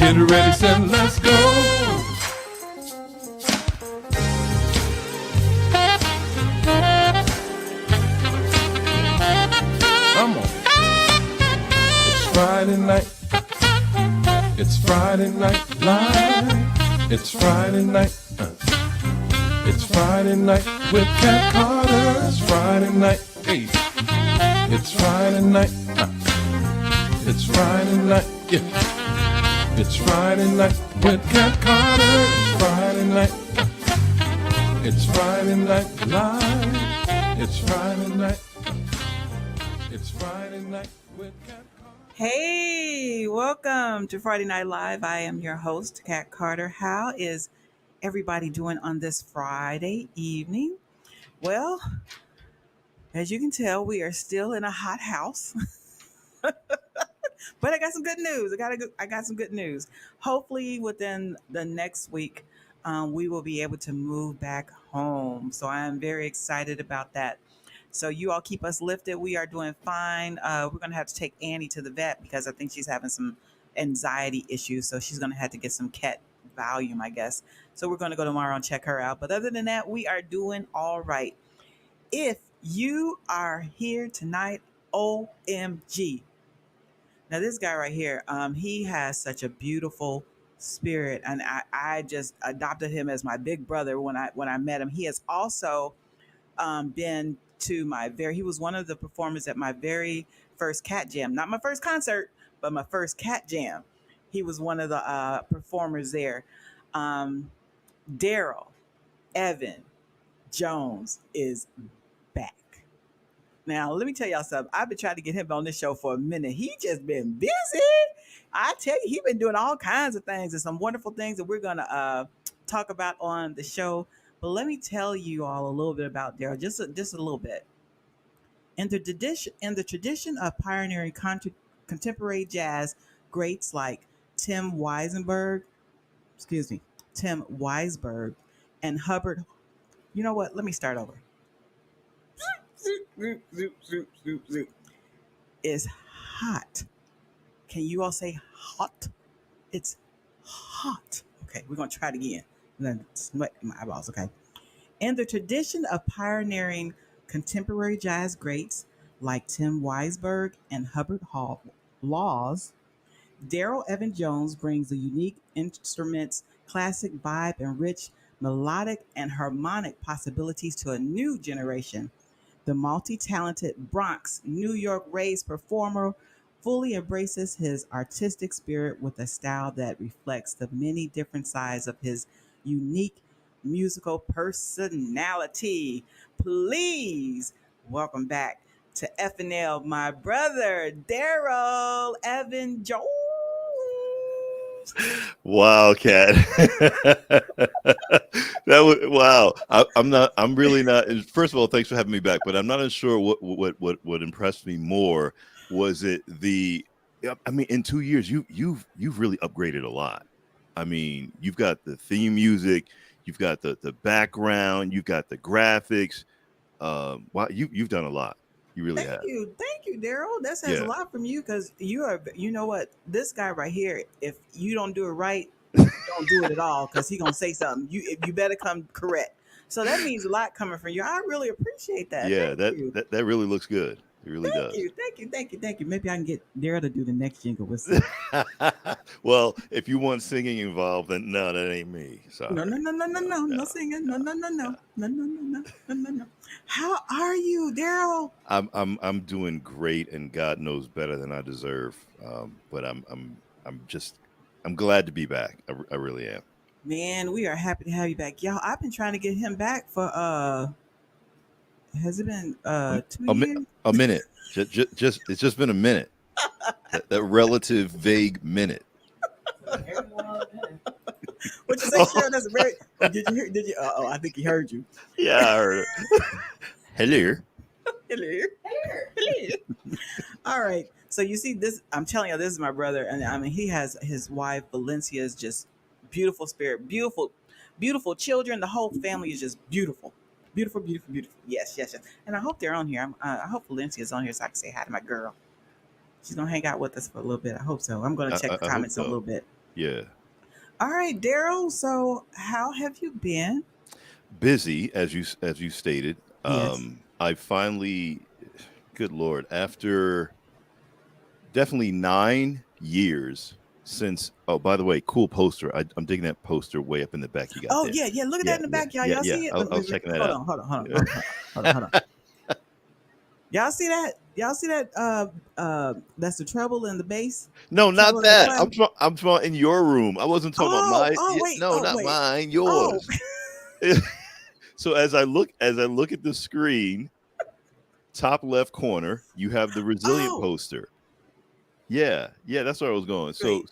Get ready, set, let's go. Come on. It's Friday night. It's Friday night live. It's Friday night. It's Friday night with Cat Carter. It's Friday night. Hey. It's Friday night. It's Friday night. Yeah. It's Friday night with Cat Carter. It's Friday night. It's Friday night live. It's Friday night. It's Friday night with Cat Carter. Hey, welcome to Friday Night Live. I am your host, Kat Carter. How is everybody doing on this Friday evening? Well, as you can tell, we are still in a hot house. But I got some good news. I got some good news. Hopefully, within the next week, we will be able to move back home. So I am very excited about that. So you all keep us lifted. We are doing fine. We're going to have to take Annie to the vet because I think she's having some anxiety issues. So she's going to have to get some cat volume, I guess. So we're going to go tomorrow and check her out. But other than that, we are doing all right. If you are here tonight, OMG. Now this guy right here, he has such a beautiful spirit, and I just adopted him as my big brother when I met him. He has also been to he was one of the performers at my very first cat jam, not my first concert, but my first cat jam. He was one of the performers there. Darryl Evan Jones is back. Now, let me tell y'all something. I've been trying to get him on this show for a minute. He just been busy. I tell you, he's been doing all kinds of things and some wonderful things that we're going to talk about on the show. But let me tell you all a little bit about Darryl, just a little bit. In the tradition of pioneering contemporary jazz greats like Tim Weisberg, and Hubbard. You know what? Let me start over. Is hot. Can you all say hot? It's hot. Okay, we're going to try it again. And then sweat my eyeballs, okay? In the tradition of pioneering contemporary jazz greats like Tim Weisberg and Hubbard Laws, Darryl Evan Jones brings the unique instruments, classic vibe, and rich melodic and harmonic possibilities to a new generation. The multi-talented Bronx, New York raised performer fully embraces his artistic spirit with a style that reflects the many different sides of his unique musical personality. Please welcome back to FNL, my brother, Darryl Evan Jones. Wow, Kat. That was wow. I'm really not. First of all, thanks for having me back. But I'm not sure what impressed me more was it the. I mean, in 2 years, you've really upgraded a lot. I mean, you've got the theme music, you've got the background, you've got the graphics. Wow, you've done a lot. You really have. Thank you, Darryl. That says a lot from you because you are. You know what? This guy right here. If you don't do it right, don't do it at all because he's gonna say something. You better come correct. So that means a lot coming from you. I really appreciate that. Yeah, that really looks good. It really does. Thank you. Maybe I can get Darryl to do the next jingle with. Well, if you want singing involved, then no, that ain't me. Sorry. No singing. No. How are you, Darryl? I'm doing great, and God knows better than I deserve. But I'm glad to be back. I really am. Man, we are happy to have you back, y'all. I've been trying to get him back for has it been 2 years? A minute. Just it's just been a minute. that relative vague minute. What you say, Sherryl? That's a very. Did you? I think he heard you. Yeah, I heard it. Hello. All right. So you see this. I'm telling you, this is my brother, and I mean, he has his wife Valencia is just beautiful spirit, beautiful children. The whole family is just beautiful. Beautiful. Yes. And I hope they're on here. I hope Valencia's on here so I can say hi to my girl. She's gonna hang out with us for a little bit. I hope so. I'm gonna check the comments a little bit. Yeah. All right, Darryl. So, how have you been? Busy, as you stated. Yes. I finally, good Lord, after definitely 9 years since. Oh, by the way, cool poster. I'm digging that poster way up in the back you got Oh there. yeah, yeah. Look at that Yeah, in the yeah, back, y'all. yeah, Y'all yeah. see it? I was checking that Hold out. on, hold on, hold on, hold on, hold on, hold on. Y'all see that? Y'all see that? That's the treble and the bass. No, Treble not and the that. clef. I'm talking in your room. I wasn't talking about Oh, my. oh wait, No, oh not wait, mine. oh. Yours. So as I look at the screen, top left corner, you have the resilient Oh, poster. Yeah, yeah, that's where I was going. wait.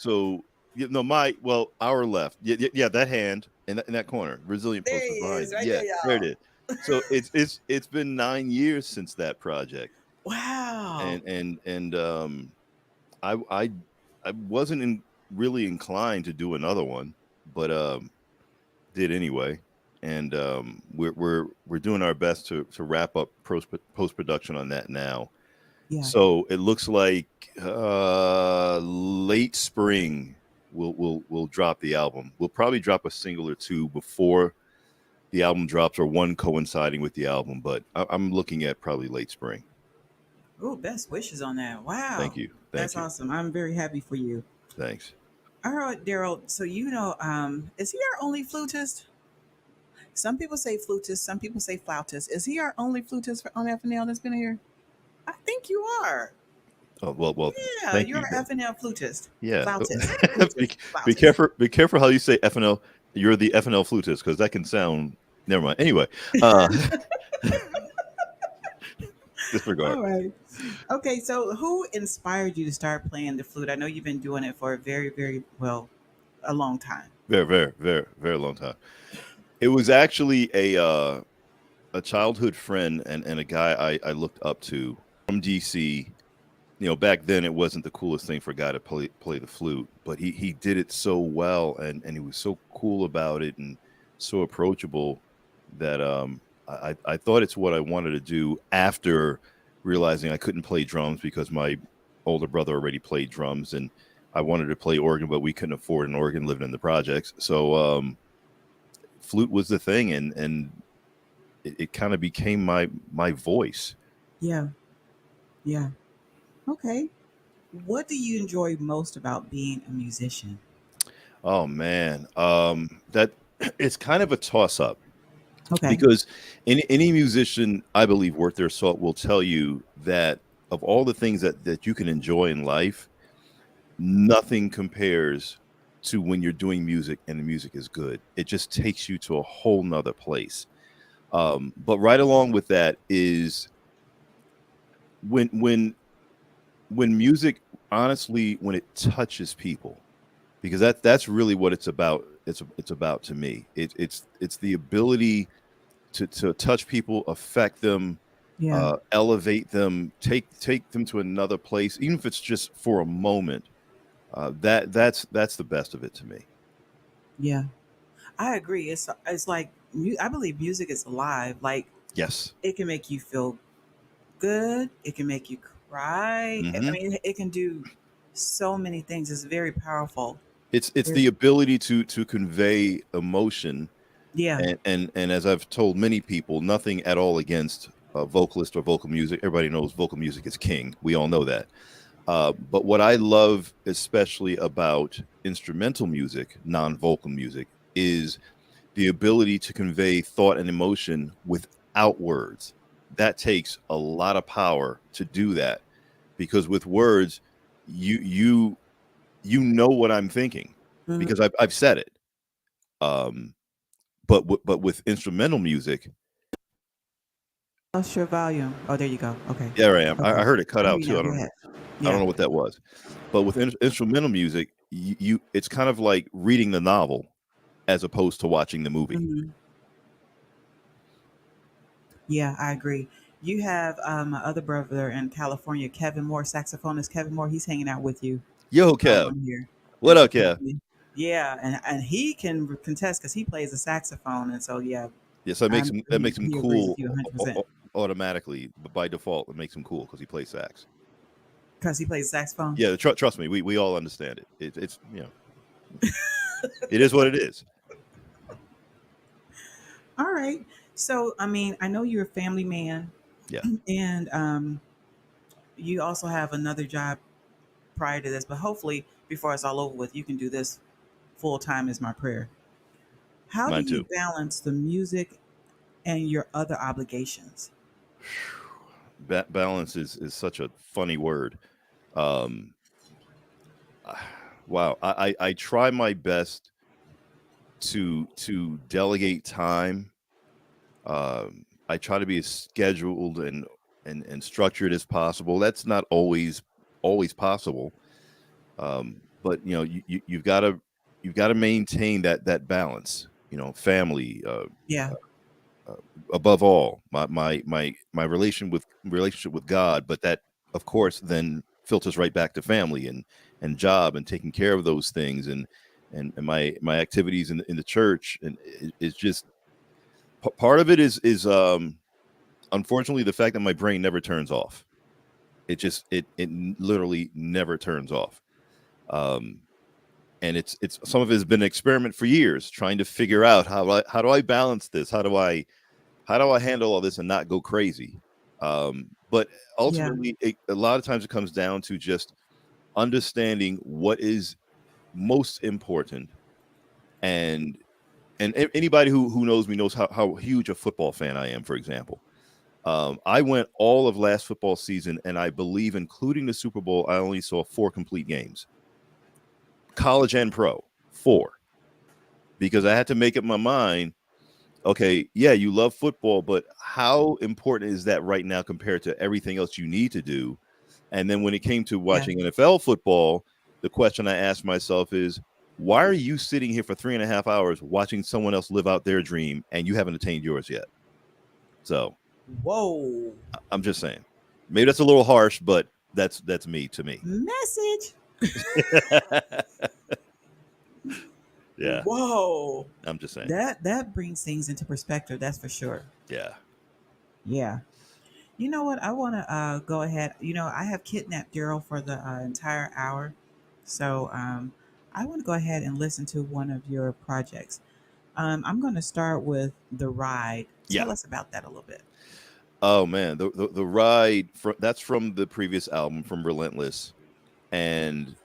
My our left. Yeah, yeah, yeah, that hand in that corner, resilient There poster he behind is, it. right Yeah, there, there it y'all. is. So it's been 9 years since that project, Wow. and I I I wasn't really inclined to do another one, but did anyway. And we're doing our best to wrap up post production on that now. Yeah. So it looks like late spring we'll drop the album. We'll probably drop a single or two before the album drops, or one coinciding with the album. But I'm looking at probably late spring. Oh, best wishes on that. Wow. Thank you, thank That's you, awesome. I'm very happy for you. thanks. All right, Daryl. So is he our only flutist? Some people say flutist, some people say flautist. Is he our only flutist on FNL that's been here? I think you are. Oh, well, Yeah, thank you're you. an FNL flutist. Yeah, Flautist. be, Flutist. be Flautist. careful. Be careful how you say FNL. You're the FNL flutist, because that can sound. Never mind. Anyway, uh, disregard. All right. Okay, so who inspired you to start playing the flute? I know you've been doing it for a very, very well, a long time. Very, very, very, very long time. It was actually a childhood friend and a guy I looked up to from DC. Back then it wasn't the coolest thing for a guy to play the flute, but he did it so well, and he was so cool about it and so approachable that I thought it's what I wanted to do after realizing I couldn't play drums because my older brother already played drums, and I wanted to play organ, but we couldn't afford an organ living in the projects. So flute was the thing, and it kind of became my voice. Yeah, yeah. Okay. What do you enjoy most about being a musician? Oh man, that it's kind of a toss up, Okay. because any musician, I believe, worth their salt will tell you that of all the things that you can enjoy in life, nothing compares to when you're doing music and the music is good. It just takes you to a whole nother place. But right along with that is when when when music, honestly, when it touches people, because that's really what it's about. It's about, to me. It's the ability to touch people, affect them, Yeah, elevate them, take them to another place, even if it's just for a moment. That's the best of it to me. yeah. I agree. It's like I believe music is alive. Like Yes. it can make you feel good. It can make you cry. I Hmm. mean, it can do so many things. It's very powerful. It's Very, the ability to convey emotion, yeah, and as I've told many people, nothing at all against vocalist or vocal music. Everybody knows vocal music is king. We all know that. But what I love especially about instrumental music, non-vocal music, is the ability to convey thought and emotion without words. That takes a lot of power to do that, because with words, you you know what I'm thinking mm-hmm. because I've said it. Um, but with instrumental music, What's your volume? Oh, there you go. Okay, there I am. I okay. heard it cut I hear out you too. now. I Go don't ahead. I don't Yeah. know what that was. But with instrumental music, you it's kind of like reading the novel as opposed to watching the movie. Hmm. Yeah, I agree. You have my other brother in California, Kevin Moore, saxophonist Kevin Moore. He's hanging out with you Yo, Kev, on here in what up, Kev? California. Yeah, and he can contest because he plays the saxophone, and so yeah, Yes, that makes him he agrees with cool you 100% automatically, but by default, it makes him cool because he plays sax. because he plays saxophone. Yeah, trust me, we all understand it. It's. It is what it is. All right. So, I mean, I know you're a family man, Yeah. and you also have another job prior to this, but hopefully, before it's all over with, you can do this full time, is my prayer. How do Mine you too. balance the music and your other obligations? Balance is such a funny word. Um, wow. I try my best to delegate time. I try to be as scheduled and structured as possible. That's not always possible. But you know, you've got to maintain that balance. You know, family, Yeah, uh, above all, my relationship with God, but that of course then filters right back to family and job and taking care of those things and my activities in the church, and it's just part of it is unfortunately the fact that my brain never turns off. It literally never turns off. Um, and it's some of it has been an experiment for years trying to figure out how do I balance this? How do I handle all this and not go crazy? But yeah, ultimately, a lot of times it comes down to just understanding what is most important. And anybody who knows me knows how huge a football fan I am, for example. I went all of last football season, and I believe, including the Super Bowl, I only saw 4 complete games, college and pro, 4, because I had to make up my mind. Okay, yeah, you love football, but how important is that right now compared to everything else you need to do? And then when it came to yeah. watching NFL football, the question I asked myself is, why are you sitting here for 3.5 hours watching someone else live out their dream and you haven't attained yours yet? So Whoa. I'm just saying, maybe that's a little harsh, but that's me to me. Message. Yeah, Whoa. I'm just saying. That brings things into perspective. That's for sure. Yeah. Yeah. You know what? I want to go ahead. I have kidnapped Daryl for the entire hour, so I want to go ahead and listen to one of your projects. I'm going to start with the ride. Yeah. Tell us about that a little bit. Oh man, the ride that's from the previous album, from Relentless. And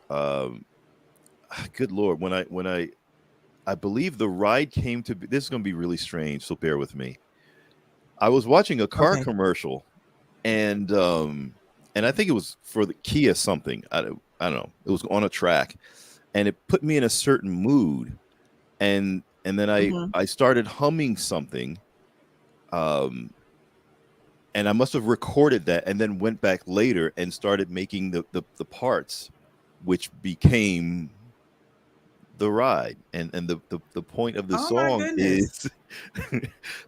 good lord, when I believe the ride came to be, this is going to be really strange, so bear with me. I was watching a car Okay. commercial, and I think it was for the Kia something. I don't know. It was on a track, and it put me in a certain mood, and then Hmm. I started humming something, um and I must have recorded that and then went back later and started making the parts, which became the ride. And the point of the Oh my song goodness. is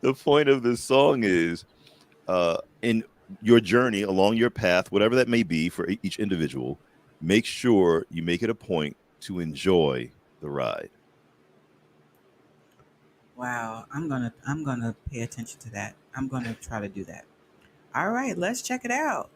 the point of the song is, in your journey along your path, whatever that may be for each individual, make sure you make it a point to enjoy the ride. Wow. I'm gonna pay attention to that. I'm gonna try to do that. All right. Let's check it out.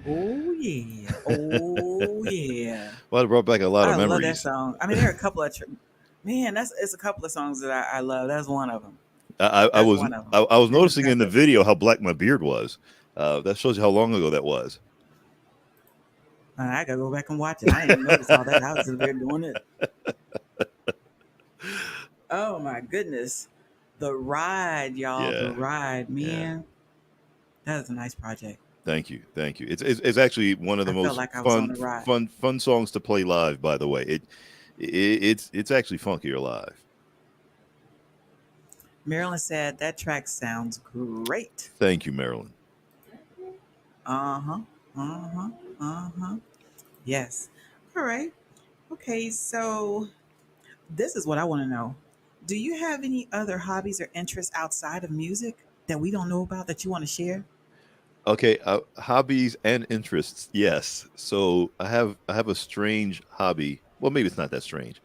Oh yeah. Oh yeah. Well, it brought back a lot of I love that memories. song. I mean, there are a couple of man. That's it's a couple of songs that I love. That's one of them. I That's was one of them. I was It just noticing got in the the video how black my beard was. That shows you how long ago that was. I gotta go back and watch it. I didn't even notice all that. I was just there doing it. Oh my goodness. The ride, y'all. The Yeah, ride, yeah. man. That is a nice project. Thank you, thank you. It's actually one of the I felt most like I was on a ride. fun songs to play live. By the way, it's actually funkier live. Marilyn said that track sounds great. Thank you, Marilyn. Uh huh. Uh huh. Uh huh. Yes. All right. Okay. So this is what I want to know. Do you have any other hobbies or interests outside of music that we don't know about that you want to share? Okay, hobbies and interests. Yes. So I have a strange hobby. Well, maybe it's not that strange.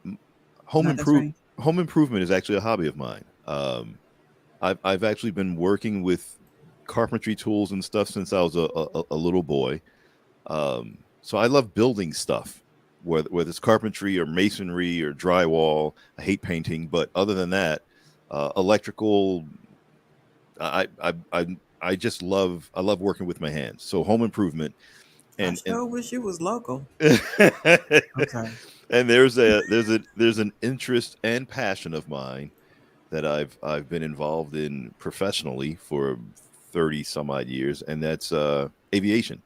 Um, Home Not that improve strange. home improvement is actually a hobby of mine. I've actually been working with carpentry tools and stuff since I was a little boy. So I love building stuff, whether it's carpentry or masonry or drywall. I hate painting, but other than that, electrical. I just love working with my hands. So home improvement I and sure wish you was local. and I'm sorry. there's an interest and passion of mine that I've been involved in professionally for 30 some odd years, and that's aviation.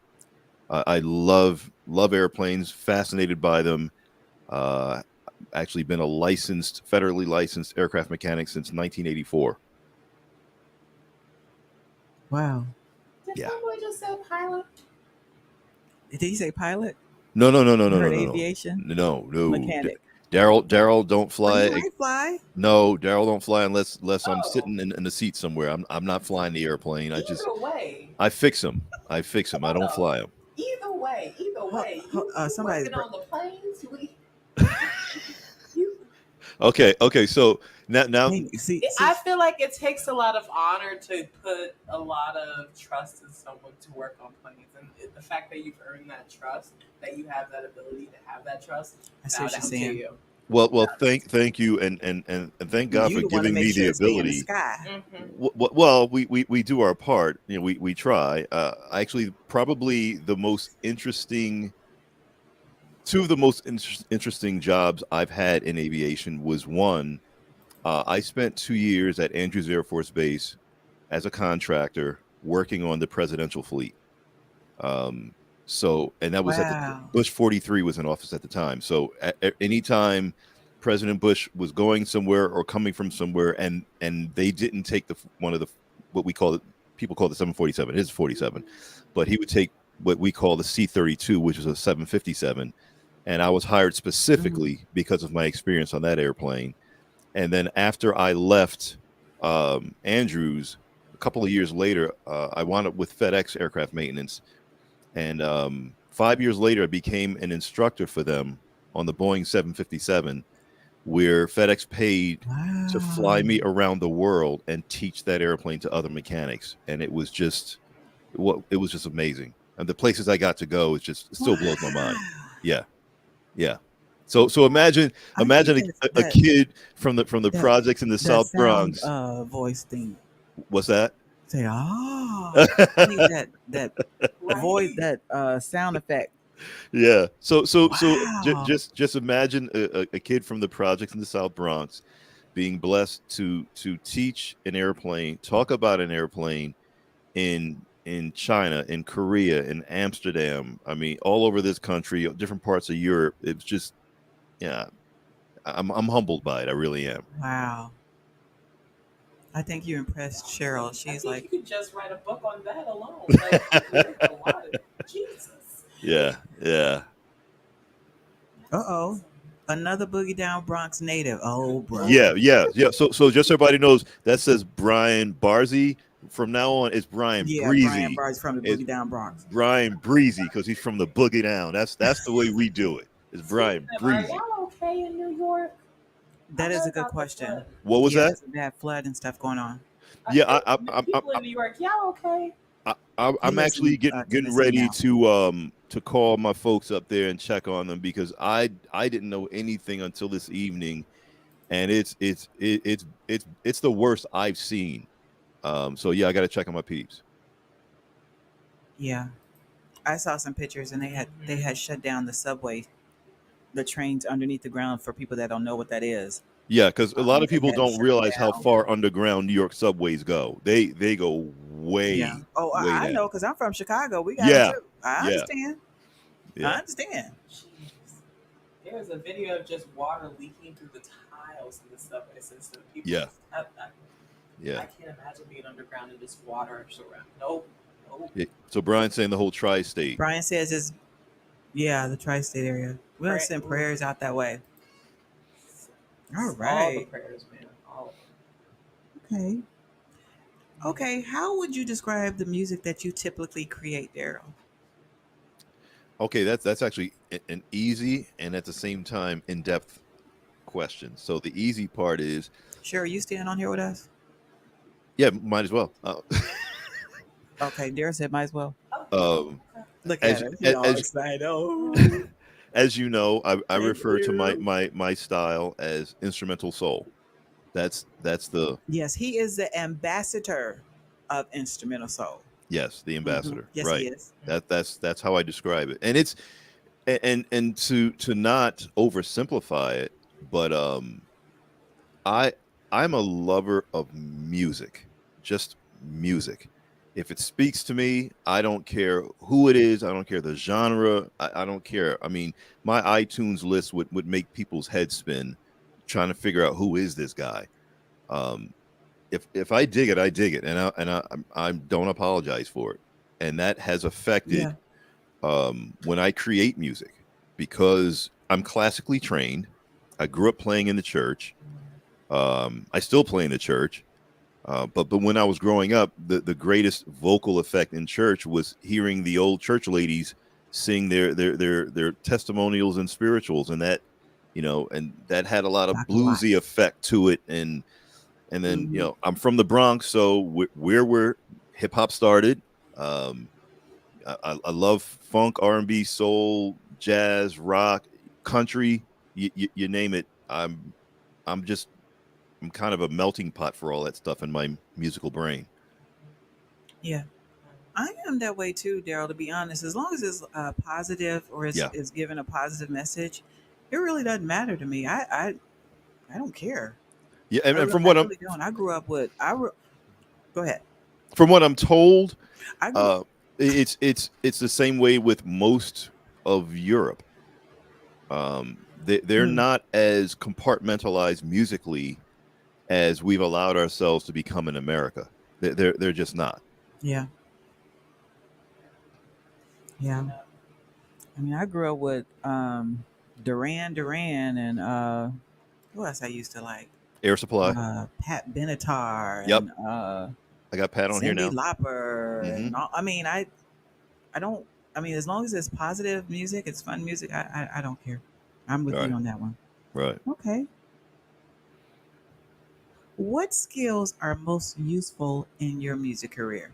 I love airplanes, fascinated by them. Uh, Actually been a federally licensed aircraft mechanic since 1984. Wow. Did Yeah. someone just say pilot? Did he say pilot? No, no, no, no, You no, no, heard no, no, aviation? no, no. Mechanic. Daryl don't But he fly. might fly. No, Daryl don't fly unless I'm Oh, sitting in the seat somewhere. I'm not flying the airplane. either way. I fix them. I fix them. I Hold don't up. fly them. Either way. You Somebody's working br- on the planes? You. Okay. So now hey, see, I feel like it takes a lot of honor to put a lot of trust in someone to work on planes, and the fact that you've earned that trust, that you have that ability to have that trust, I see bow what you're down to saying. you. well thank you and thank God You for the one to giving make me sure the it stay in the ability. sky. Mm-hmm. Well, we do our part. You know, we try. Actually, probably the most interesting two of the most interesting jobs I've had in aviation was one. I spent 2 years at Andrews Air Force Base as a contractor working on the presidential fleet. Um, and that was at the Wow. Bush 43 was in office at the time. So at any time President Bush was going somewhere or coming from somewhere, and they didn't take one of the what we call it, people call it the 747. It is 47, but he would take what we call the C-32, which is a 757. And I was hired Mhm. specifically because of my experience on that airplane. And then after I left Andrews, a couple of years later, I wound up with FedEx aircraft maintenance. And 5 years later, I became an instructor for them on the Boeing 757, where FedEx paid to fly Wow. me around the world and teach that airplane to other mechanics. And it was just amazing. And the places I got to go, it still blows my mind. Wow. Yeah, yeah. So I think imagine that's a kid from the that projects in the that South sound Bronx. voice thing. What's that? Say I need that voice Right. that sound effect. Yeah. So Wow. just imagine a kid from the projects in the South Bronx being blessed to teach an airplane, talk about an airplane in China, in Korea, in Amsterdam. I mean, all over this country, different parts of Europe. It's just, yeah, I'm humbled by it. I really am. Wow. I think you impressed Cheryl. I She's think like, you could just write a book on that alone. Like you've lived a lot. Jesus. Yeah, yeah. uh-oh, another Boogie Down Bronx native. Oh, Yeah, brother. yeah. So just so everybody knows, that says Brian Barzy. From now on, it's Brian Yeah, Brian Breezy. Barnes from the It's Boogie Down Bronx. Brian Breezy because he's from the boogie down. That's the way we do it. It's Speaking Brian of, are Breezy. y'all okay in New York? I That is heard a good about the question. flood. What was Yeah, that? there's a bad flood and stuff going on. Yeah, People in New York, y'all okay? He I'm lives actually in getting Tennessee ready now. to call my folks up there and check on them because I didn't know anything until this evening, and it's the worst I've seen. So yeah, I got to check on my peeps. Yeah, I saw some pictures, and they had shut down the subway, the trains underneath the ground for people that don't know what that is. Yeah, because a lot of They people had to don't shut it realize how down. far underground New York subways go. They go Yeah. way Oh, way I know down. because I'm from Chicago. We got them Yeah, too. I yeah, understand. I yeah, understand. Jeez. There's a video of just water leaking through the tiles in the subway system. People yeah, just, yeah. I can't imagine being underground and just water just around. Nope. Nope. So Brian's saying the whole tri-state. Brian says it's, yeah, the tri-state area. We're gonna Pray, send ooh, prayers out that way. All all the right. prayers, man. All of Okay. them. Okay. How would you describe the music that you typically create, Daryl? Okay, that's actually an easy and at the same time in-depth question. So the easy part is, Sherry, you staying on here with us? yeah, might as well. Okay. Daryl said, might as well. Oh, Um, Look at as her. She all as excited. Oh, as you know, I thank refer to you. my style as instrumental soul. That's the Yes, he is the ambassador of instrumental soul. yes, the ambassador. Yes, he Right. is. That's how I describe it. And it's and to not oversimplify it, but I I'm a lover of music, just music. If it speaks to me, I don't care who it is. I don't care the genre. I don't care. I mean, my iTunes list would make people's heads spin, trying to figure out who is this guy. Um, if I dig it, I dig it, and I don't apologize for it. And that has Yeah. affected when I create music because I'm classically trained. I grew up playing in the church. I still play in the church, but when I was growing up, the greatest vocal effect in church was hearing the old church ladies sing their testimonials and spirituals, and that and that had a lot of Dr. bluesy Watts. effect to it, and then Hmm. I'm from the Bronx, so where hip hop started. Um, I love funk, R&B, soul, jazz, rock, country, you name it. I'm just I'm kind of a melting pot for all that stuff in my musical brain. Yeah. I am that way too, Daryl, to be honest. As long as it's positive or Yeah, is given a positive message, it really doesn't matter to me. I don't care. yeah, I, and I really don't. I grew up with, go ahead. from what I'm told, I grew, uh, it's the same way with most of Europe. They're mm, not as compartmentalized musically as we've allowed ourselves to become in America. They're just not. yeah, yeah. Yeah. I mean, I grew up with Duran and who else I used to like? Air Supply. Pat Benatar Yep, and I got Pat on here Cindy now. Lauper Hmm. and all. I mean, I don't. I mean, as long as it's positive music, it's fun music. I don't care. I'm with you Right, on that one. right. Okay. What skills are most useful in your music career?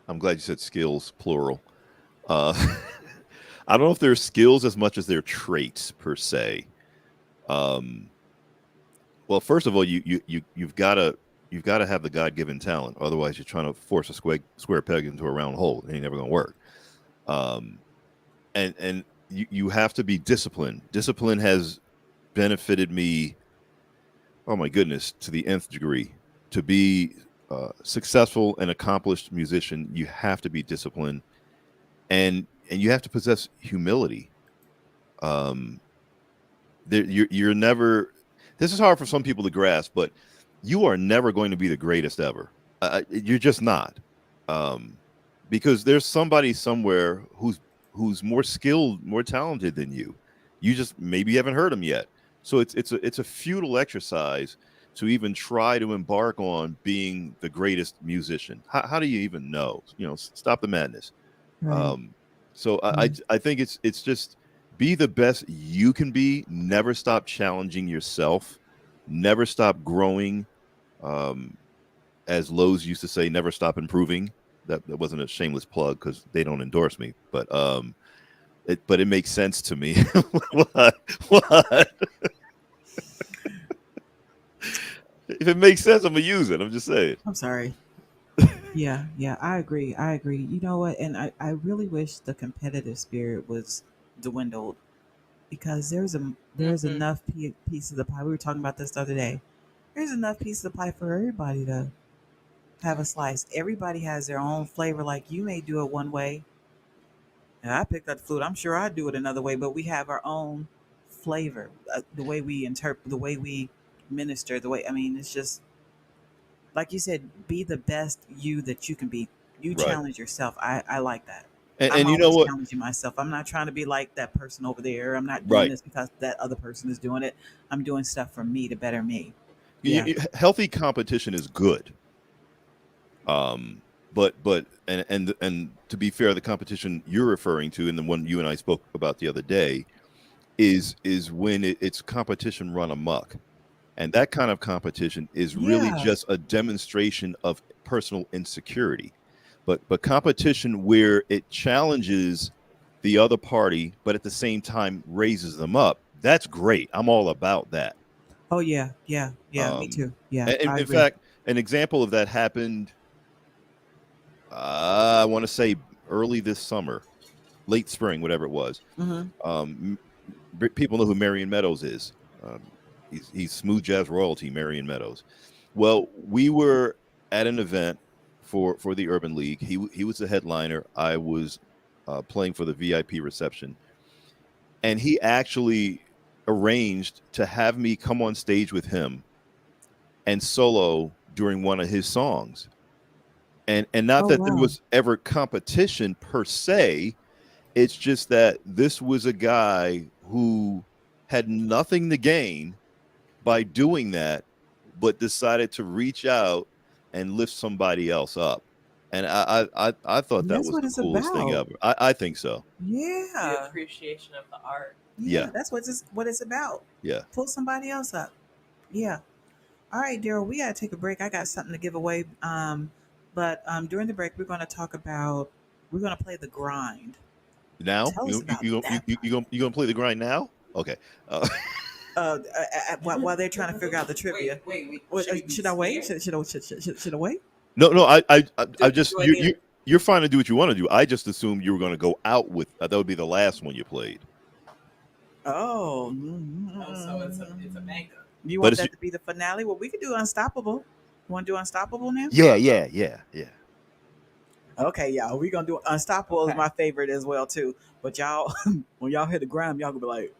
I'm glad you said skills plural. Uh, I don't know if they're skills as much as they're traits per se. Um, well, first of all, you've got to have the God given talent. Otherwise, you're trying to force a square peg into a round hole. It ain't never going to work. Um, and you have to be disciplined. Discipline has benefited me. Oh my goodness, to the nth degree. To be successful and accomplished musician, you have to be disciplined, and you have to possess humility. Um, you're never. This is hard for some people to grasp, but you are never going to be the greatest ever. You're just not, um, because there's somebody somewhere who's more skilled, more talented than you. You just maybe haven't heard them yet. So it's a futile exercise to even try to embark on being the greatest musician. How do you even know? Stop the madness. Right. Um, so Yeah. I think it's just be the best you can be. Never stop challenging yourself. Never stop growing. Um, as Lowe's used to say, never stop improving. That wasn't a shameless plug because they don't endorse me, but it makes sense to me. What? What? If it makes sense, I'm gonna use it. I'm just saying. I'm sorry. Yeah, yeah, I agree. I agree. You know what? And I really wish the competitive spirit was dwindled because there's Mm-hmm. enough pieces of pie. We were talking about this the other day. There's enough pieces of pie for everybody to have a slice. Everybody has their own flavor. Like you may do it one way, and I picked up the food. I'm sure I do it another way, but we have our own flavor. The way we interpret, the way we minister, the way I mean, it's just like you said. Be the best you that you can be. You Right. challenge yourself. I like that. I'm And you know always what? challenging myself. I'm not trying to be like that person over there. I'm not doing Right. this because that other person is doing it. I'm doing stuff for me to better me. You, Yeah. healthy competition is good. But and to be fair, the competition you're referring to, and the one you and I spoke about the other day, is when it's competition run amok, and that kind of competition is really Yeah. just a demonstration of personal insecurity. But competition where it challenges the other party, but at the same time raises them up, that's great. I'm all about that. Oh yeah. Yeah. Yeah. Me Um, too. Yeah. and I in agree. fact, an example of that happened. I want to say early this summer, late spring, whatever it was. Mm-hmm. Um, People know who Marion Meadows is. He's smooth jazz royalty, Marion Meadows. Well, we were at an event for the Urban League. He was the headliner. I was playing for the VIP reception, and he actually arranged to have me come on stage with him and solo during one of his songs. And not Oh that there wow. was ever competition per se. It's just that this was a guy who had nothing to gain by doing that, but decided to reach out and lift somebody else up. And I thought And that that's was what the it's coolest thing about. ever. I think so. The Yeah. appreciation of the art. Yeah. Yeah, What it's about. yeah. Pull somebody else up. Yeah. All right, Daryl, we gotta take a break. I got something to give away. But during the break, we're gonna play the grind. Now Tell us about that. you gonna play the grind now? Okay. While they're trying to figure out the trivia. Wait. What, Should we be should I wait? scared? Should I wait? No, I Do, just do I need? you're fine to do what you want to do. I just assumed you were going to go out with that would be the last one you played. Oh, Oh, so it's a manga. you But want it's that to be the finale? Well, we could do Unstoppable. You want to do Unstoppable now? yeah. Okay, y'all. We're gonna do Unstoppable is Okay. my favorite as well too. But y'all, when y'all hit the ground, y'all gonna be like,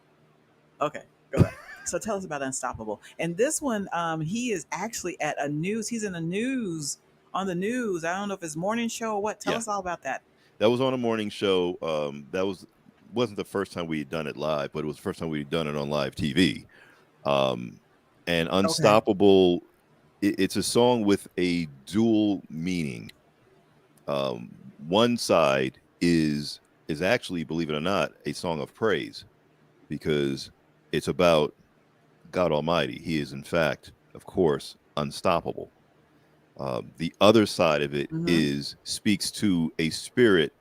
okay, go ahead. So tell us about Unstoppable. And this one, he is actually at a news. He's in the news on the news. I don't know if it's morning show or what. Tell Yeah. us all about that. That was on a morning show. That wasn't the first time we had done it live, but it was the first time we'd done it on live TV. Um, and Okay. Unstoppable, it's a song with a dual meaning. One side is actually, believe it or not, a song of praise because it's about God Almighty. He is, in fact, of course, unstoppable. The other side of it Mm-hmm. is speaks to a spirit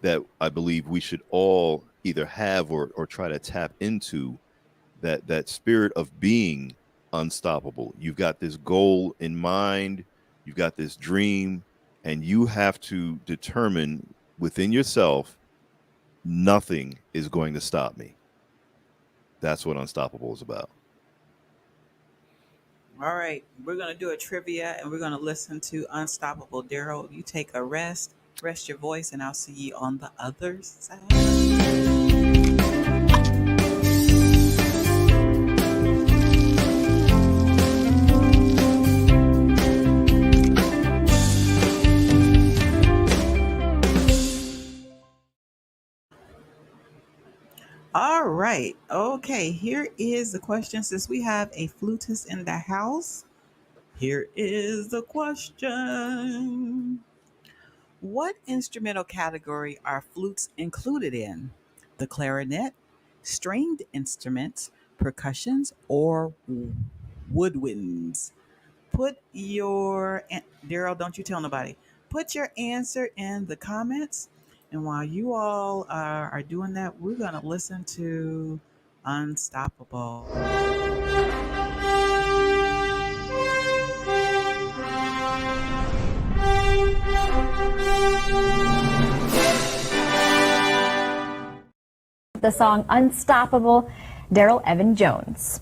that I believe we should all either have or try to tap into that spirit of being unstoppable. You've got this goal in mind, you've got this dream, and you have to determine within yourself, nothing is going to stop me. That's what unstoppable is about. All right. We're gonna do a trivia and we're gonna listen to Unstoppable. Daryl, you take a rest your voice, and I'll see you on the other side. All right. Okay. Here is the question. Since we have a flutist in the house, here is the question. What instrumental category are flutes included in? The clarinet, stringed instruments, percussions, or woodwinds? put your Daryl, don't you tell nobody. Put your answer in the comments. And while you all are doing that, we're gonna listen to Unstoppable. The song Unstoppable, Darryl Evan Jones.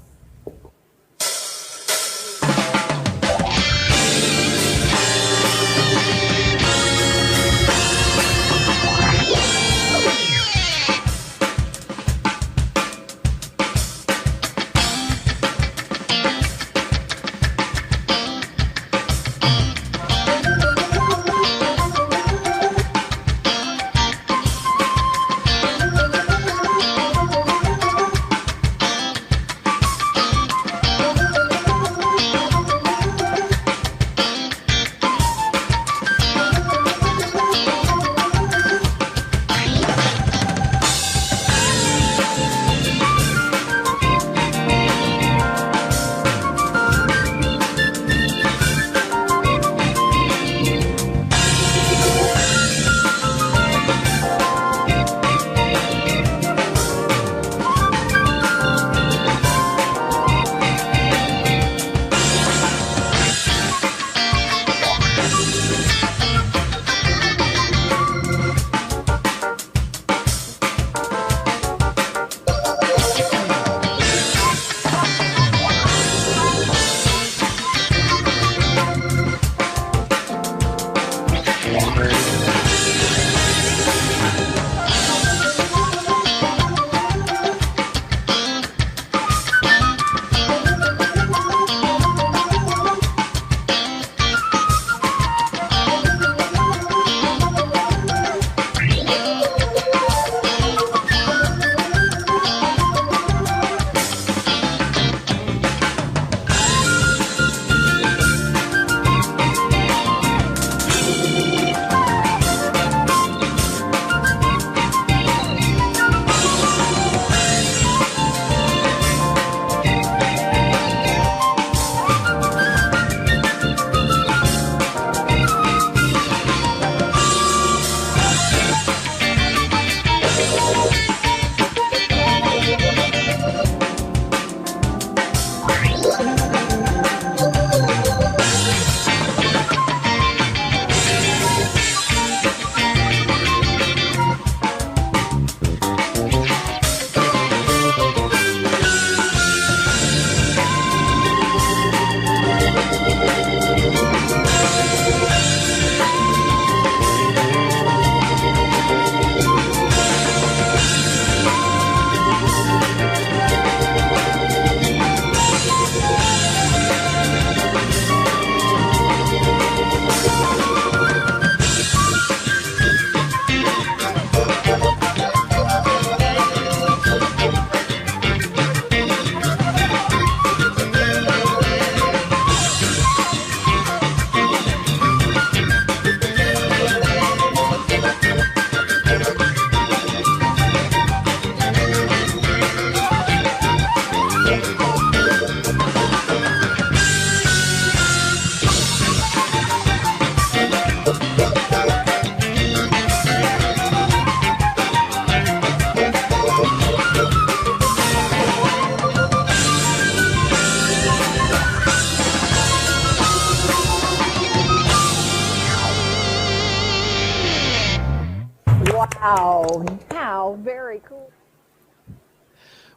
Wow, very cool.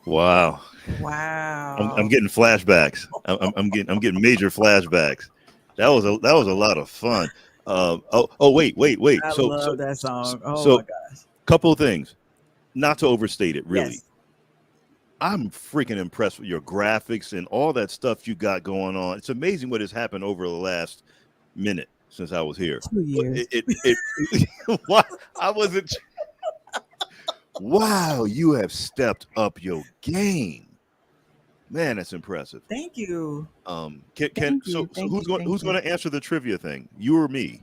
Wow. Wow. I'm getting flashbacks. I'm getting major flashbacks. That was a lot of fun. Wait. I love that song. Oh So my gosh. couple of things. Not to overstate it, really. Yes. I'm freaking impressed with your graphics and all that stuff you got going on. It's amazing what has happened over the last minute since I was here. 2 years. What? I wasn't. Wow, you have stepped up your game, man. That's impressive. Thank you. Can so who's going to answer the trivia thing? You or me?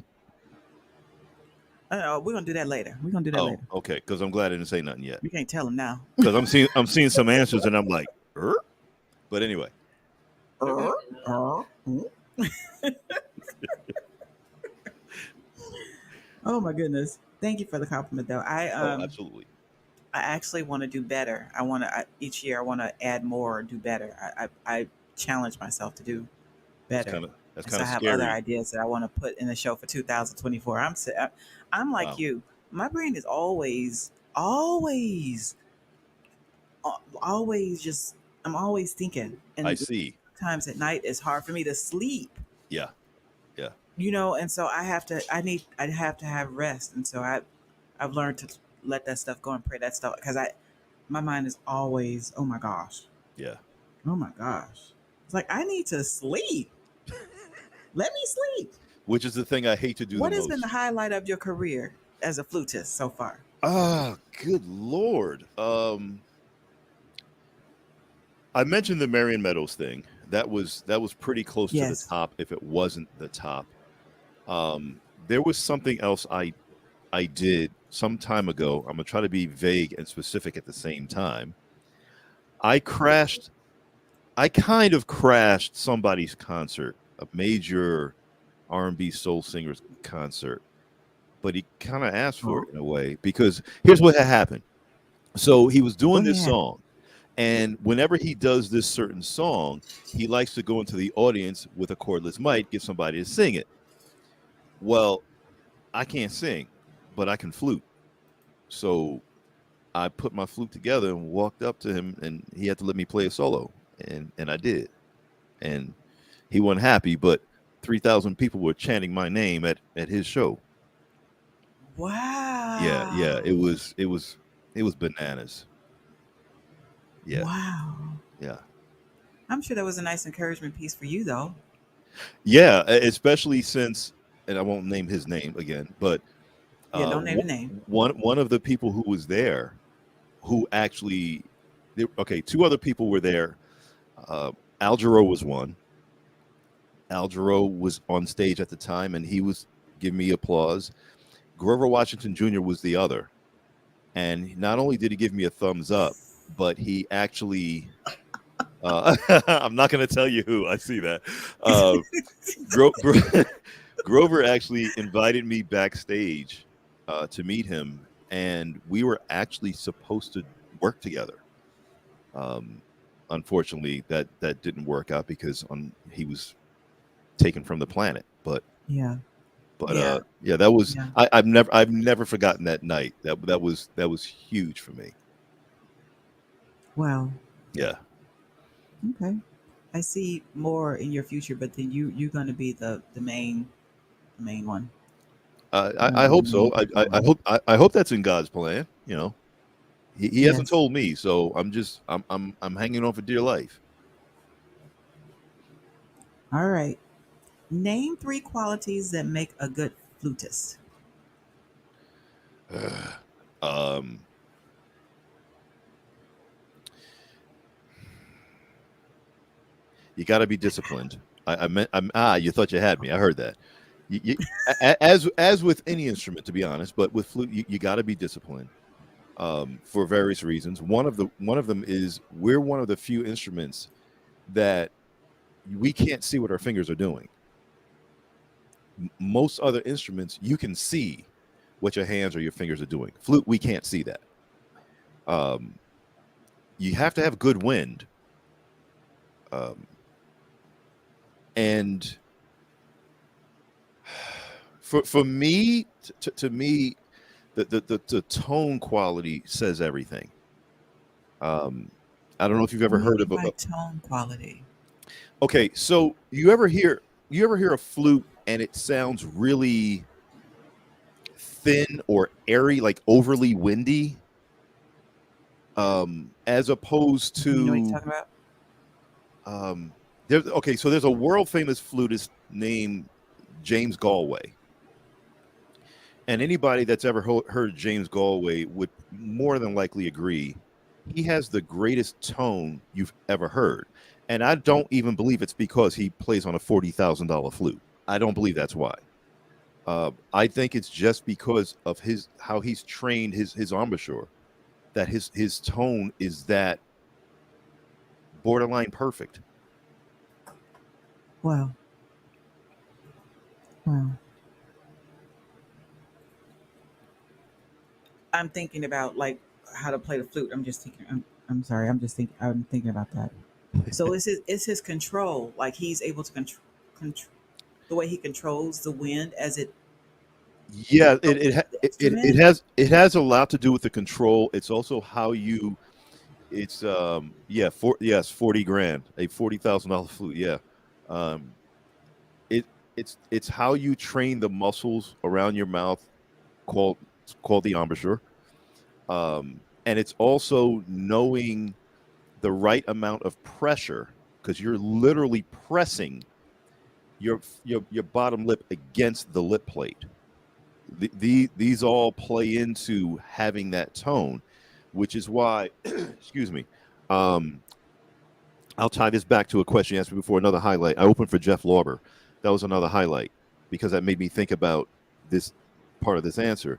We're gonna do that later. We're gonna do that later. Okay. Because I'm glad I didn't say nothing yet. We can't tell him now. Because I'm seeing some answers and I'm like, But anyway. Oh my goodness. Thank you for the compliment though. Oh, absolutely. I actually want to do better. I want to each year I want to add more or do better. I challenge myself to do That's better. that's And kind so I of have other scary. ideas that I want to put in the show for 2024. I'm like Wow. you. My brain is always just I'm always thinking, I and see. times at night it's hard for me to sleep. Yeah. Yeah. And so I have to have rest, and so I've learned to let that stuff go and pray that stuff because I my mind is always, oh my gosh, Yeah. oh my gosh. It's like I need to sleep. Let me sleep. Which is the thing I hate to do the What has been the most. highlight of your career as a flutist so far? Ah, good Lord. I mentioned the Marion Meadows thing. That was pretty close to the Yes. top if it wasn't the top. There was something else I did some time ago. I'm gonna try to be vague and specific at the same time. I crashed I kind of crashed somebody's concert, a major R&B soul singer's concert, but he kind of asked for Oh, it in a way because here's what had happened. So he was doing what this happened? song, and whenever he does this certain song, he likes to go into the audience with a cordless mic, get somebody to sing it. Well, I can't sing, but I can flute. So I put my flute together and walked up to him, and he had to let me play a solo, and I did. And he wasn't happy, but 3,000 people were chanting my name at his show. Yeah, yeah, Wow. it was bananas. Yeah, Wow. yeah. I'm sure that was a nice encouragement piece for you, though. Yeah, especially since, and I won't name his name again, but Yeah, don't name the name. one of the people who was there, who actually, okay, two other people were there. Uh, Al Jarreau was one. Al Jarreau was on stage at the time, and he was giving me applause. Grover Washington Jr. was the other, and not only did he give me a thumbs up, but he actually, I'm not going to tell you who. I see that. Uh, Grover actually invited me backstage to meet him, and we were actually supposed to work together. Um, Unfortunately, that didn't work out because he was taken from the planet. Yeah. But Yeah. yeah, that was Yeah. I've never forgotten that night. That was huge for me. Wow. Yeah. Okay. I see more in your future, but then you're going to be the main one. You're going I to be hope the main so. I performer. hope I hope that's in God's plan. He hasn't Yes. told me, so I'm hanging on for dear life. All right. Name three qualities that make a good flutist. um, you got to be disciplined. I meant you thought you had me. I heard that. As with any instrument, to be honest, but with flute, you got to be disciplined for various reasons. One of them is we're one of the few instruments that we can't see what our fingers are doing. Most other instruments you can see what your hands or your fingers are doing. Flute, we can't see that. Um, you have to have good wind, um, and for me, to me, the tone quality says everything. Um, I don't know if you've What ever do you heard mean of by tone quality? okay, so you ever hear a flute and it sounds really thin or airy, like overly windy, as opposed You know what you're to talking about? um, there's a world famous flutist named James Galway, and anybody that's ever heard James Galway would more than likely agree he has the greatest tone you've ever heard. And I don't even believe it's because he plays on a $40,000 flute. I don't believe that's why. I think it's just because of his how he's trained his embouchure, that his tone is that borderline perfect. Well, Wow. I'm thinking about like how to play the flute. I'm just thinking. I'm sorry. I'm just thinking. I'm thinking about that. So it's his control. Like he's able to control the way he controls the wind as it Yeah, approaches the instrument. it has a lot to do with the control. It's also how you it's yeah, 40 grand, a $40,000 flute. Yeah. Um it it's how you train the muscles around your mouth called called the embouchure. And it's also knowing the right amount of pressure because you're literally pressing your bottom lip against the lip plate. These all play into having that tone, which is why, excuse me, um, I'll tie this back to a question you asked me before. Another highlight. I opened for Jeff Lauber. That was another highlight because that made me think about this part of this answer.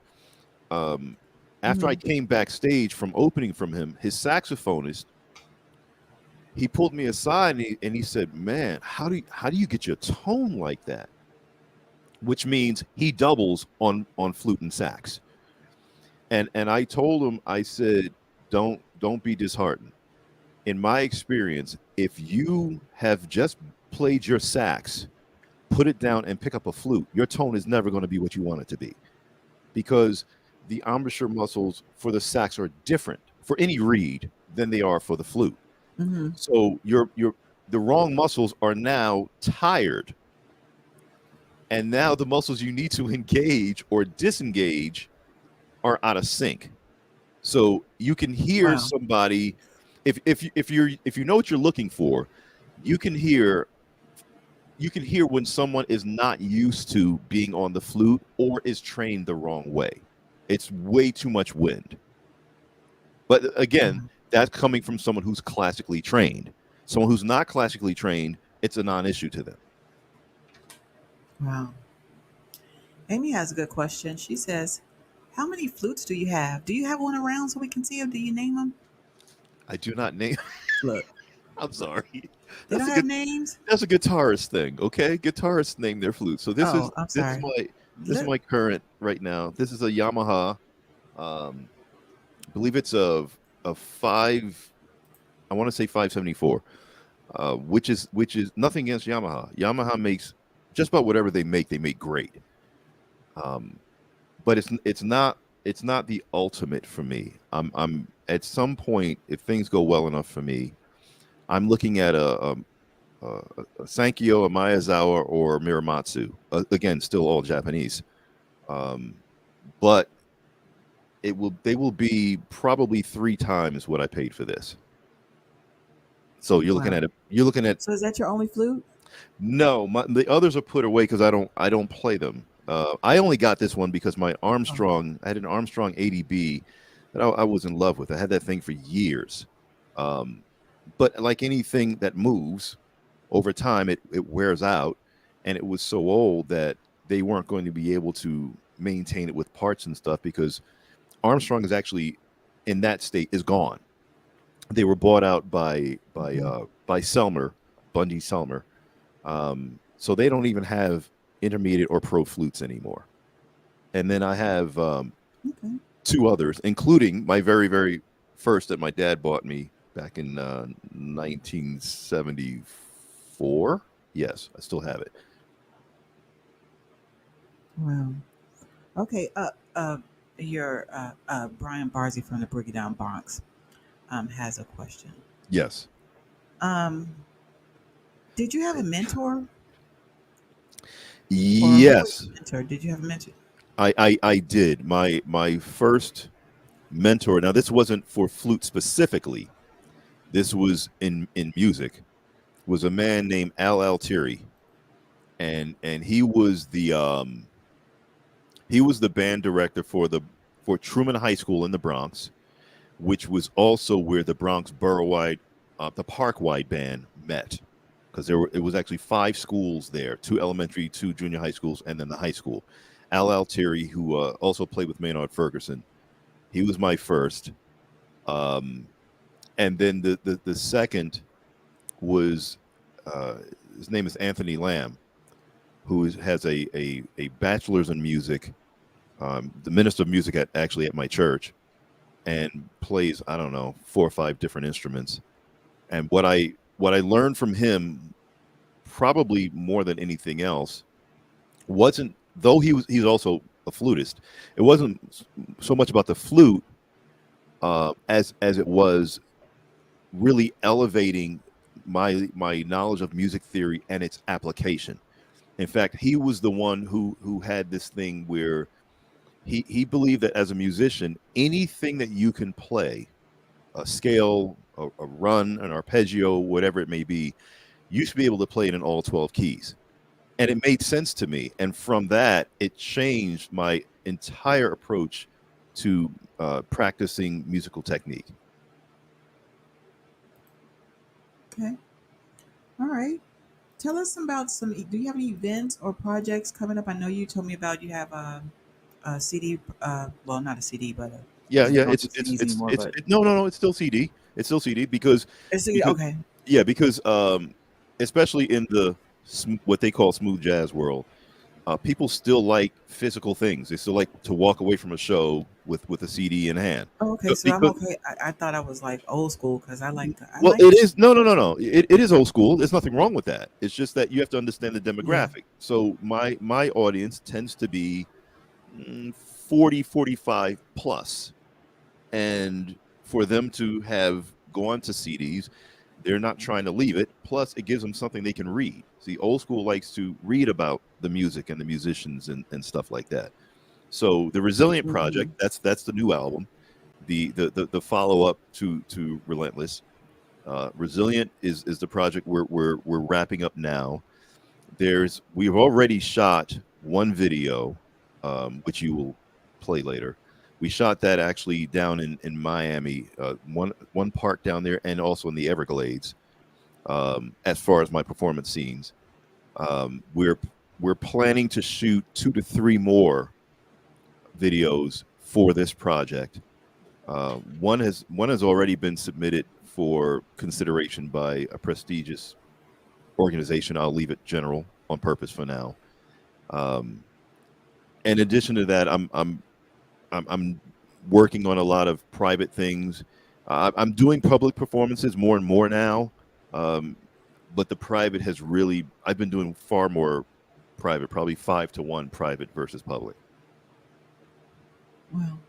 Um, After I Hmm. came backstage from opening from him, his saxophonist, he pulled me aside and he said, "Man, how do you get your tone like that?" Which means he doubles on flute and sax. And I told him, I said, don't be disheartened. In my experience, if you have just played your sax, put it down and pick up a flute, your tone is never going to be what you want it to be because the embouchure muscles for the sax are different for any reed than they are for the flute. Hmm. So your the wrong muscles are now tired, and now the muscles you need to engage or disengage are out of sync. So you can hear Wow. somebody if you know what you're looking for, you can hear you can hear when someone is not used to being on the flute or is trained the wrong way. It's way too much wind. But again, Wow. that's coming from someone who's classically trained. Someone who's not classically trained, it's a non-issue to them. Wow. Amy has a good question. She says, "How many flutes do you have? Do you have one around so we can see them? Do you name them?" I do not name. Look, I'm sorry. they That's don't a have good. names. That's a guitarist thing, okay? Guitarists name their flute. So Oh, I'm sorry. this is Look. my current right now. This is a Yamaha. Um, I believe it's a five. I want to say 574. Which is nothing against Yamaha. Yamaha makes just about whatever they make. They make great. Um, but it's not the ultimate for me. I'm at some point if things go well enough for me, I'm looking at a Sankyo, a Miyazawa, or Miramatsu. Again, still all Japanese. Um, but they will be probably three times what I paid for this. So Wow. you're looking at So is that your only flute? no, the others are put away because I don't play them. I only got this one because my Oh, Armstrong I had an Armstrong 80B that I was in love with. I had that thing for years. Um, but like anything that moves over time, it wears out, and it was so old that they weren't going to be able to maintain it with parts and stuff because Armstrong is actually in that state is gone. They were bought out okay. by Selmer, Bundy Selmer. So they don't even have intermediate or pro flutes anymore. And then I have Okay. two others, including my very first that my dad bought me back in 1974. Yes, I still have it. Wow. Okay. Your Brian Barzy from the Boogie Down Bronx has a question. Yes. Um, did you have a mentor, or who was Yes, your mentor? Did you have a mentor? I did. My first mentor. Now this wasn't for flute specifically. This was in music. Was a man named Al Altieri, and he was the band director for Truman High School in the Bronx, which was also where the Bronx Borough-wide, the Park-wide band met, because it was actually five schools there, two elementary, two junior high schools, and then the high school. Al Altieri, who also played with Maynard Ferguson, he was my first, um, and then the second was uh, his name is Anthony Lamb, has a bachelor's in music, the minister of music at my church, and plays, I don't know, 4 or 5 different instruments. And what I learned from him, probably more than anything else, wasn't, though he's also a flutist. It wasn't so much about the flute, as it was really elevating my knowledge of music theory and its application. In fact, he was the one who had this thing where he believed that as a musician, anything that you can play, a scale, a run, an arpeggio, whatever it may be, you should be able to play it in all 12 keys. And it made sense to me. And from that, it changed my entire approach to practicing musical technique. Okay. All right. Tell us about some. Do you have any events or projects coming up? I know you told me about you have a CD. Well, not a CD, but Yeah, because we yeah, don't do CDs anymore. But no, no, no, it's still CD. It's still CD it's because okay. yeah, because especially in the what they call smooth jazz world, people still like physical things. They still like to walk away from a show with a CD in hand. Oh, okay. So I'm Because okay. I thought I was like old school because I like the. I well, like it the. is no, no, no, no. It is old school. There's nothing wrong with that. It's just that you have to understand the Yeah. demographic. So my audience tends to be 40, 45 plus, and for them to have gone to CDs, they're not trying to leave it. Plus, it gives them something they can read. See, old school likes to read about the music and the musicians and stuff like that. So the Resilient Hmm. Project, that's the new album, the follow up to Relentless. Resilient is the project we're wrapping up now. We've already shot one video, which you will play later. We shot that actually down in Miami, one part down there, and also in the Everglades. As far as my performance scenes, we're planning to shoot 2 to 3 more videos for this project. One has already been submitted for consideration by a prestigious organization. I'll leave it general on purpose for now. Um, in addition to that, I'm working on a lot of private things. I'm doing public performances more and more now, um, but the private has really. I've been doing far more private, probably 5 to 1 private versus public. Well,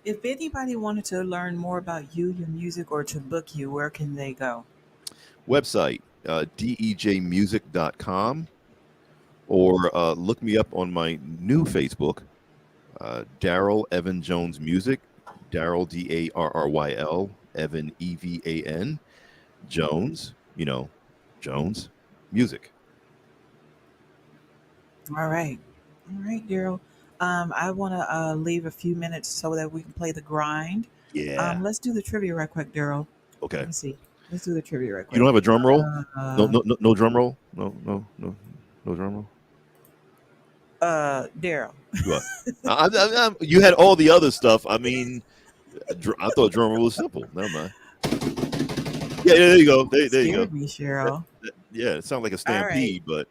if anybody wanted to learn more about you, your music, or to book you, where can they go? Website dejmusic.com, or look me up on my new Facebook, Darryl Evan Jones Music. Darryl, Darryl, Evan, Evan Jones. Jones Music. All right. All right, Daryl. I want to leave a few minutes so that we can play the grind. Yeah. Let's do the trivia right quick, Daryl. Let Okay. me see. Let's do the trivia right You quick. don't have a drum roll? No, Uh, no, no, no drum roll. No, no, no, no drum roll. Daryl. What? You had all the other stuff. I mean, I thought drum roll was simple. Never mind. Yeah, there you go. You There you go. scared me, Cheryl. Yeah, it sounds like a All right. stampede, but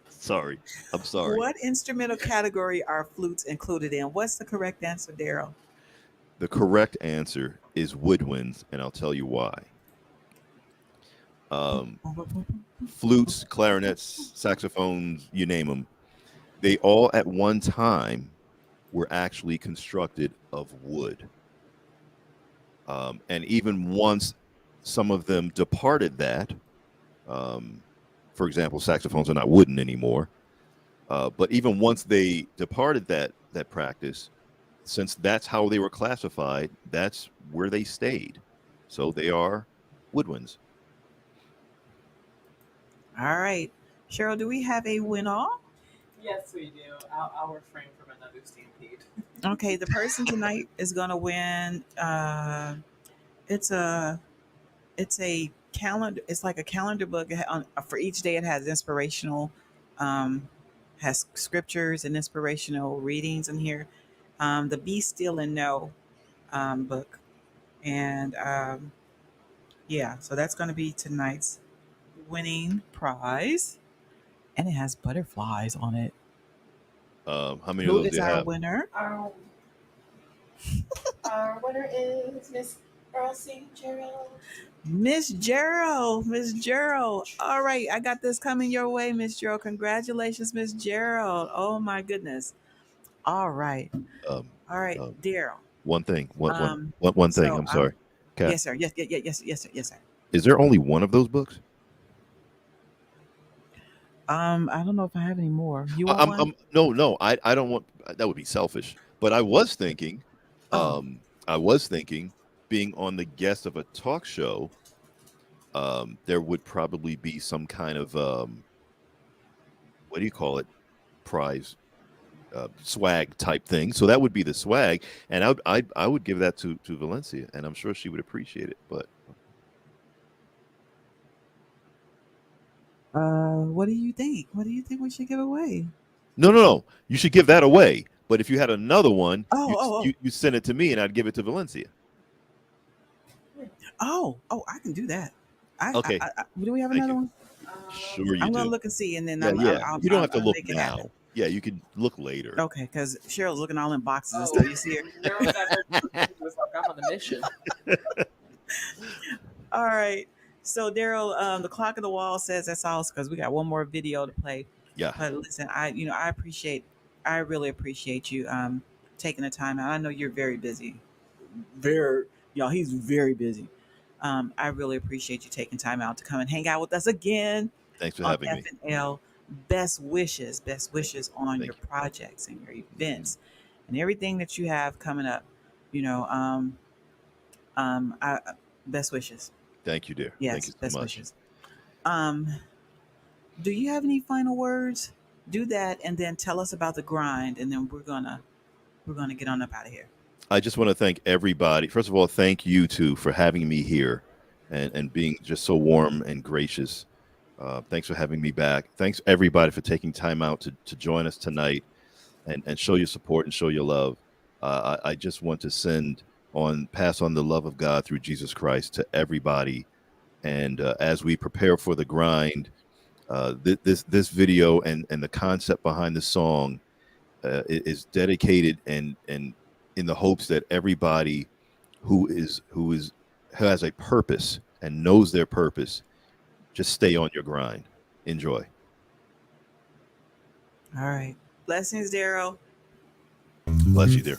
sorry. I'm sorry. What instrumental category are flutes included in? What's the correct answer, Daryl? The correct answer is woodwinds, and I'll tell you why. Um, Flutes, clarinets, saxophones, you name them, they all at one time were actually constructed of wood. And even once some of them departed that, um, for example, saxophones are not wooden anymore. But even once they departed that practice, since that's how they were classified, that's where they stayed. So they are woodwinds. All right. Cheryl, do we have a win all? Yes, we do. I'll refrain from another stampede. Okay, the person tonight is gonna win. It's a it's a calendar. It's like a calendar book. For each day, it has inspirational, um, has scriptures and inspirational readings in here. The Be Still and Know book, and yeah, so that's going to be tonight's winning prize, and it has butterflies on it. How many of Who those do is you our have? winner? Our winner is Miss Elsie Gerald. Miss Gerald. Miss Gerald. All right, I got this coming your way, Miss Gerald. Congratulations, Miss Gerald. Oh my goodness. All right. Um, All right, um, Daryl. one thing. Um, One thing. so I'm sorry, Kat. yes, sir. Yes, sir. Yes, sir. Is there only one of those books? I don't know if I have any more. You want one? No. I don't want. That would be selfish. But Oh, I was thinking, being on the guest of a talk show, there would probably be some kind of what do you call it? Prize, swag type thing. So that would be the swag, and I would give that to Valencia, and I'm sure she would appreciate it. But what do you think? What do you think we should give away? no. You should give that away. But if you had another one, Oh, oh, oh, you send it to me, and I'd give it to Valencia. oh! I can do that. Okay, Do we have thank another you. one? Sure, you I'm gonna do. look and see, and then Yeah. You don't have to I'll look make it happen. now. Yeah, you can look later. Okay, because Cheryl's looking all in boxes and Oh, stuff. You see her? was like, I'm on a mission. All right. So Daryl, the clock of the wall says that's all because we got one more video to play. Yeah, But listen, I really appreciate you taking the time out. I know you're very busy. Very, y'all, he's very busy. I really appreciate you taking time out to come and hang out with us again thanks for on having me. FNL. Best wishes on Thank your you. projects and your events and everything that you have coming up. You know, I best wishes. Thank you, dear. Thank Yes, you so best much. wishes. Um, do you have any final words? Do that, and then tell us about the grind, and then we're gonna get on up out of here. I just want to thank everybody. First of all, thank you two for having me here and being just so warm and gracious. Thanks for having me back. Thanks everybody for taking time out to join us tonight and show your support and show your love. I just want to pass on the love of God through Jesus Christ to everybody. And as we prepare for the grind, this video and the concept behind the song is dedicated and in the hopes that everybody who has a purpose and knows their purpose, just stay on your grind. Enjoy. All right. Blessings, Daryl. Bless you, dear.